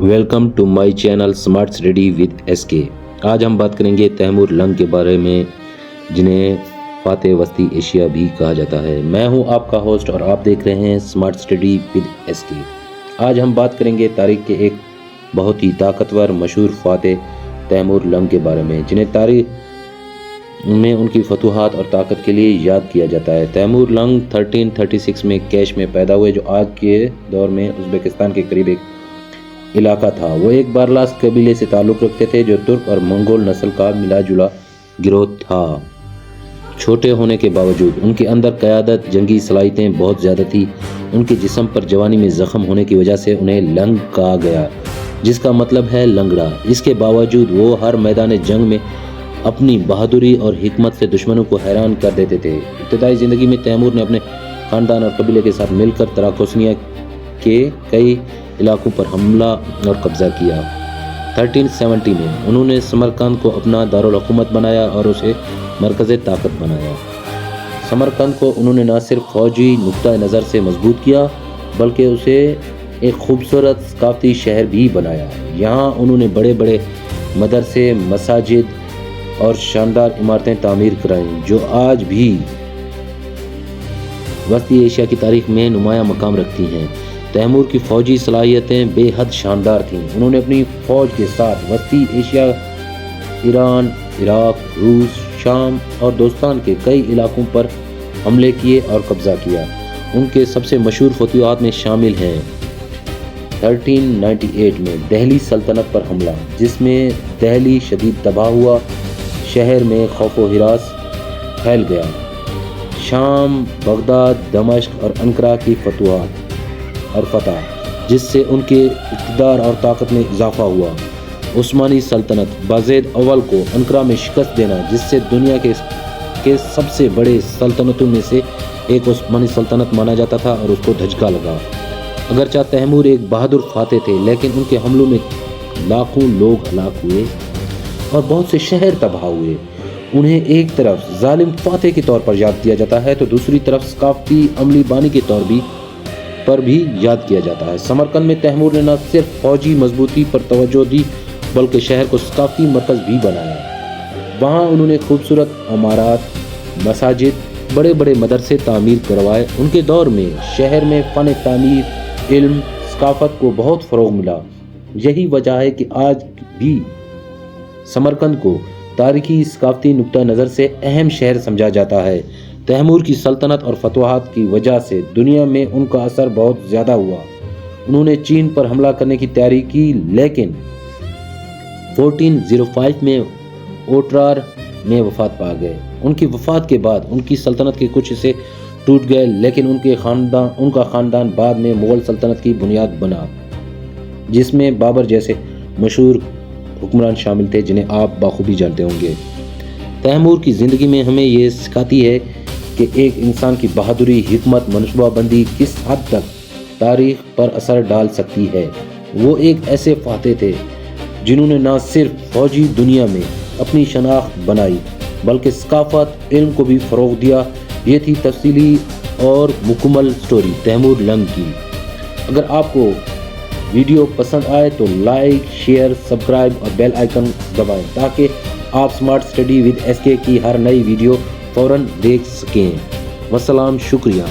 Welcome to my channel smart study with SK. आज हम बात करेंगे तैमूर लंग के बारे में, जिन्हें फातेह वस्ती एशिया भी कहा जाता है। मैं हूं आपका होस्ट और आप देख रहे हैं स्मार्ट स्टडी विद एसके। आज हम बात करेंगे तारीख के एक बहुत ही ताकतवर मशहूर फातेह तैमूर लंग के बारे में, जिन्हें तारीख में उनकी फतूहात और ताकत के लिए याद किया जाता है। तैमूर लंग 1336 में कैश में पैदा हुए, जो आज के दौर में उज़्बेकिस्तान के करीब एक इलाका था। वो एक बारलास कबीले से ताल्लुक़ रखते थे, जो तुर्क और मंगोल नस्ल का मिला जुला गिरोह था। छोटे होने के बावजूद उनके अंदर क़यादत, जंगी सलाहियतें बहुत ज़्यादा थी। उनके जिस्म पर जवानी में ज़ख्म होने की वजह से उन्हें लंग कहा गया, जिसका मतलब है लंगड़ा। इसके बावजूद वो हर मैदान जंग में अपनी बहादुरी और हिकमत से दुश्मनों को हैरान कर देते थे। इब्तदाई ज़िंदगी में तैमूर ने अपने ख़ानदान और कबीले के साथ मिलकर तराकोसनिया के कई इलाकों पर हमला और कब्ज़ा किया। 1370 में उन्होंने समरकंद को अपना दारुल हुकूमत बनाया और उसे मरकज़ ताकत बनाया। समरकंद को उन्होंने न सिर्फ फ़ौजी नुक्ता नज़र से मजबूत किया, बल्कि उसे एक खूबसूरत सकाफ़ती शहर भी बनाया। यहाँ उन्होंने बड़े बड़े मदरसे, मसाजिद और शानदार इमारतें तामीर कराईं, जो आज भी वस्ती एशिया की तारीख में नुमाया मकाम रखती हैं। तैमूर की फ़ौजी सलाहियतें बेहद शानदार थीं। उन्होंने अपनी फ़ौज के साथ वस्ती एशिया, ईरान, इराक, रूस, शाम और दोस्तान के कई इलाकों पर हमले किए और कब्ज़ा किया। उनके सबसे मशहूर फतूहात में शामिल हैं 1398 में दहली सल्तनत पर हमला, जिसमें दहली शदीद तबाह हुआ, शहर में खौफ व हिरास फैल गया। शाम, बगदाद, दमश्क और अंकारा की फतूहात और फतह, जिससे उनके इक़्तिदार और ताकत में इजाफा हुआ। उस्मानी सल्तनत, बाज़ेद अव्वल को अंकारा में शिकस्त देना, जिससे दुनिया के सबसे बड़े सल्तनतों में से एक उस्मानी सल्तनत माना जाता था, और उसको धचका लगा। अगरचे तैमूर एक बहादुर फातेह थे, लेकिन उनके हमलों में लाखों लोग हलाक हुए और बहुत से शहर तबाह हुए। उन्हें एक तरफ जालिम फातेह के तौर पर याद किया जाता है, तो दूसरी तरफ सकाफ़ती अमली बानी के तौर पर भी याद किया जाता है। समरकंद में तैमूर ने न सिर्फ फ़ौजी मजबूती पर तवज्जो दी, बल्कि शहर को सकाफ़ती मरकज़ भी बनाया। वहाँ उन्होंने खूबसूरत इमारत, मसाजिद, बड़े बड़े मदरसे तामीर करवाए। उनके दौर में शहर में फ़न तामीर, इल्म, सकाफ़त को बहुत फ़रोग़ मिला। यही वजह है कि आज भी समरकंद को तारीख़ी सकाफ़ती नुक्ता नज़र से अहम शहर समझा जाता है। तैमूर की सल्तनत और फतवाहात की वजह से दुनिया में उनका असर बहुत ज़्यादा हुआ। उन्होंने चीन पर हमला करने की तैयारी की, लेकिन 1405 में ओट्रार में वफ़ात पा गए। उनकी वफ़ात के बाद उनकी सल्तनत के कुछ हिस्से टूट गए, लेकिन उनका ख़ानदान बाद में मुग़ल सल्तनत की बुनियाद बना, जिसमें बाबर जैसे मशहूर हुक्मरान शामिल थे, जिन्हें आप बाखूबी जानते होंगे। तैमूर की ज़िंदगी में हमें ये सिखाती है कि एक इंसान की बहादुरी, हिकमत, मनसूबाबंदी किस हद तक तारीख़ पर असर डाल सकती है। वो एक ऐसे फातेह थे जिन्होंने न सिर्फ फ़ौजी दुनिया में अपनी शनाख्त बनाई, बल्कि सकाफ़त, इल्म को भी फ़रोग़ दिया। ये थी तफसीली और मुकम्मल स्टोरी तैमूर लंग की। अगर आपको वीडियो पसंद आए तो लाइक, शेयर, सब्सक्राइब और बेल आइकन दबाएं, ताकि आप स्मार्ट स्टडी विद एसके की हर नई वीडियो फ़ौरन देख सकें। वस्सलाम, शुक्रिया।